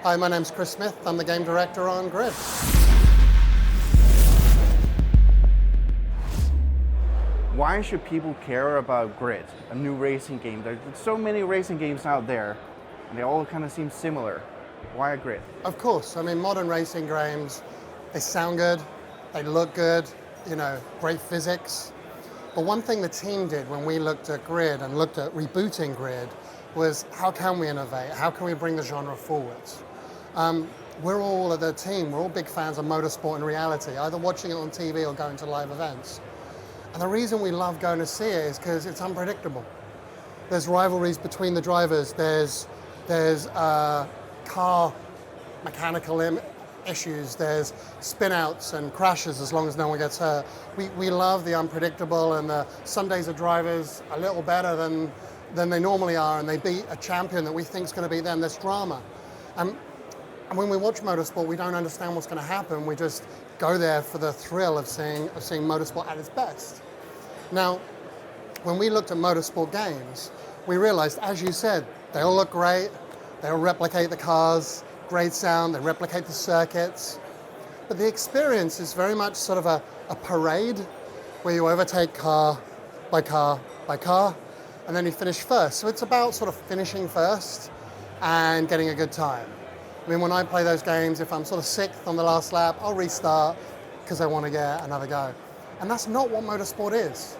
Hi, my name's Chris Smith. I'm the game director on Grid. Why should people care about Grid, a new racing game? There's so many racing games out there, and they all kind of seem similar. Why Grid? Of course, I mean, modern racing games, they sound good, they look good, great physics. But one thing the team did when we looked at Grid and looked at rebooting Grid was how can we innovate? How can we bring the genre forwards? We're all at the team, we're all big fans of motorsport in reality, either watching it on TV or going to live events. And the reason we love going to see it is because it's unpredictable. There's rivalries between the drivers, there's car mechanical issues, there's spin-outs and crashes as long as no one gets hurt. We love the unpredictable, and some days the drivers are a little better than they normally are, and they beat a champion that we think is going to beat them. There's drama. And when we watch motorsport, we don't understand what's going to happen. We just go there for the thrill of seeing motorsport at its best. Now, when we looked at motorsport games, we realized, as you said, they all look great, they all replicate the cars, great sound, they replicate the circuits. But the experience is very much sort of a parade where you overtake car by car by car, and then you finish first. So it's about sort of finishing first and getting a good time. I mean, when I play those games, if I'm sort of sixth on the last lap, I'll restart because I want to get another go. And that's not what motorsport is.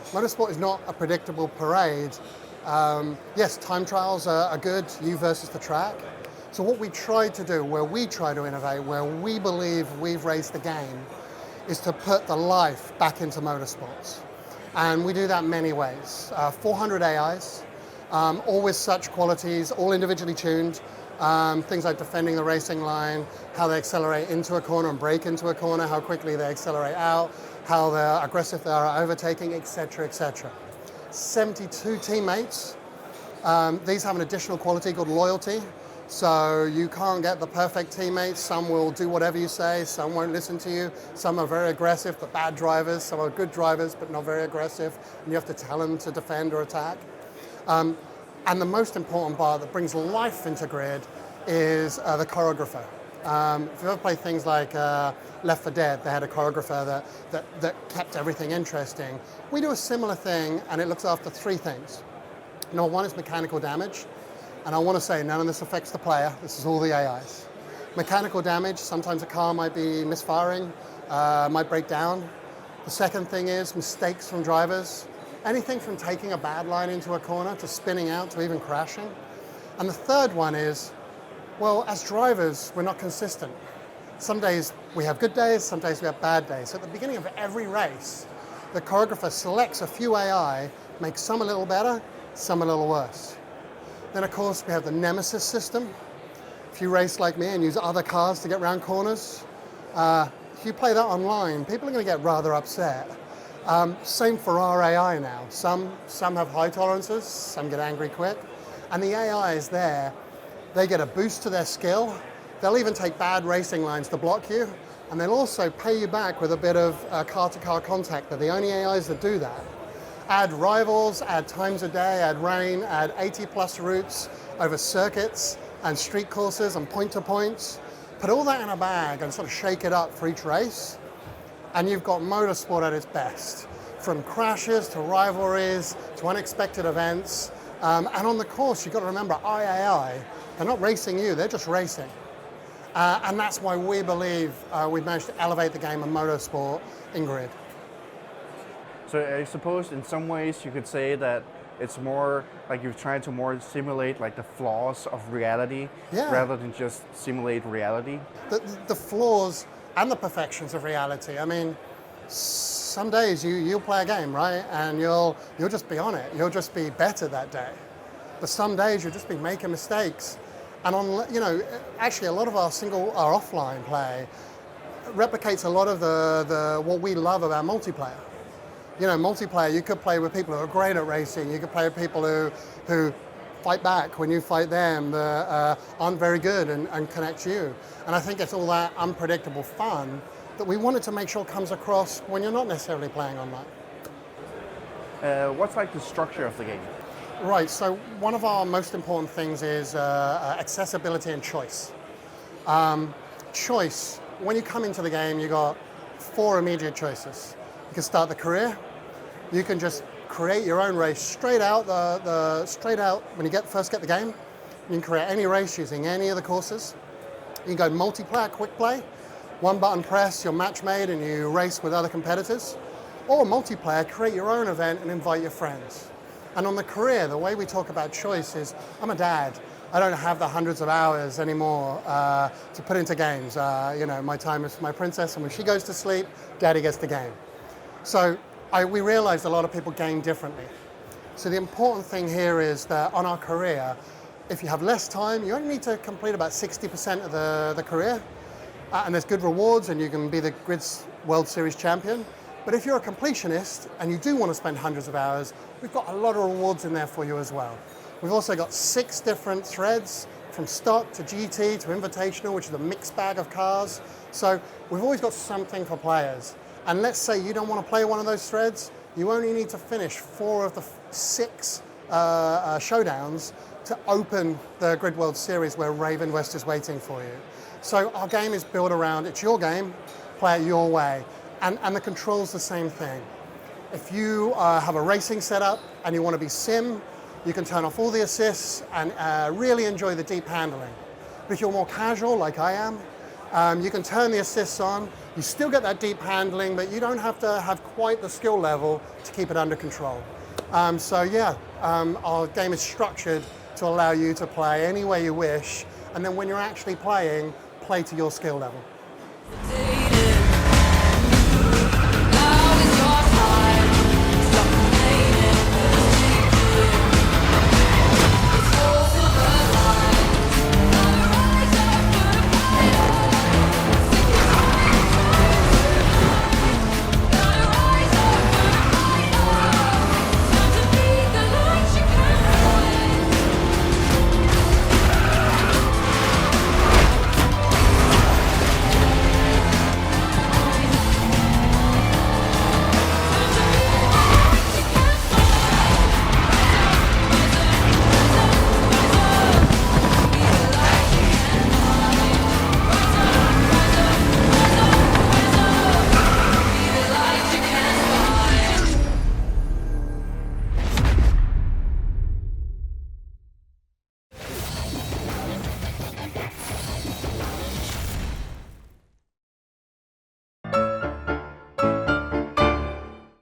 Motorsport is not a predictable parade. Yes, time trials are good, you versus the track. So what we try to do, where we try to innovate, where we believe we've raised the game, is to put the life back into motorsports. And we do that many ways. 400 AIs, all with such qualities, all individually tuned. Things like defending the racing line, how they accelerate into a corner and brake into a corner, how quickly they accelerate out, how aggressive they are at overtaking, etc., etc. 72 teammates. These have an additional quality called loyalty. So you can't get the perfect teammates. Some will do whatever you say, some won't listen to you. Some are very aggressive but bad drivers. Some are good drivers but not very aggressive, and you have to tell them to defend or attack. And the most important part that brings life into Grid is the choreographer. If you ever play things like Left 4 Dead, they had a choreographer that kept everything interesting. We do a similar thing, and it looks after three things. Number one is mechanical damage. And I want to say none of this affects the player. This is all the AIs. Mechanical damage, sometimes a car might be misfiring, might break down. The second thing is mistakes from drivers. Anything from taking a bad line into a corner to spinning out to even crashing. And the third one is, well, as drivers, we're not consistent. Some days we have good days, some days we have bad days. So at the beginning of every race, the choreographer selects a few AI, makes some a little better, some a little worse. Then of course we have the Nemesis system. If you race like me and use other cars to get around corners, if you play that online, people are going to get rather upset. Same for our AI now. Some have high tolerances, some get angry quick. And the AI is there, they get a boost to their skill. They'll even take bad racing lines to block you, and they'll also pay you back with a bit of car-to-car contact. They're the only AIs that do that. Add rivals, add times a day, add rain, add 80+ routes over circuits and street courses and point-to-points. Put all that in a bag and sort of shake it up for each race, and you've got motorsport at its best. From crashes to rivalries to unexpected events. And on the course, you've got to remember, AI, they're not racing you, they're just racing. And that's why we believe we've managed to elevate the game of motorsport in Grid. So I suppose in some ways you could say that it's more like you've tried to more simulate like the flaws of reality rather than just simulate reality. The flaws and the perfections of reality. I mean, some days you'll play a game, right? And you'll just be on it. You'll just be better that day. But some days you'll just be making mistakes. And actually a lot of our offline play replicates a lot of the what we love about multiplayer. Multiplayer, you could play with people who are great at racing. You could play with people who fight back when you fight them, that aren't very good and connect you. And I think it's all that unpredictable fun that we wanted to make sure comes across when you're not necessarily playing online. What's like the structure of the game? Right, so one of our most important things is accessibility and choice. Choice. When you come into the game, you got 4 immediate choices. You can start the career. You can just create your own race straight out straight out when you first get the game. You can create any race using any of the courses. You can go multiplayer, quick play. One button press, you're match made and you race with other competitors. Or multiplayer, create your own event and invite your friends. And on the career, the way we talk about choice is, I'm a dad. I don't have the hundreds of hours anymore to put into games. My time is for my princess, and when she goes to sleep, daddy gets the game. So we realized a lot of people game differently. So the important thing here is that on our career, if you have less time, you only need to complete about 60% of the career. And there's good rewards, and you can be the Grid's World Series champion. But if you're a completionist and you do want to spend hundreds of hours, we've got a lot of rewards in there for you as well. We've also got 6 different threads, from stock to GT to invitational, which is a mixed bag of cars. So we've always got something for players. And let's say you don't want to play one of those threads, you only need to finish 4 of the 6 showdowns to open the Grid World Series where Raven West is waiting for you. So our game is built around, it's your game, play it your way. And the control's the same thing. If you have a racing setup and you want to be sim, you can turn off all the assists and really enjoy the deep handling. But if you're more casual, like I am, you can turn the assists on. You still get that deep handling, but you don't have to have quite the skill level to keep it under control. Our game is structured to allow you to play any way you wish, and then when you're actually playing, play to your skill level.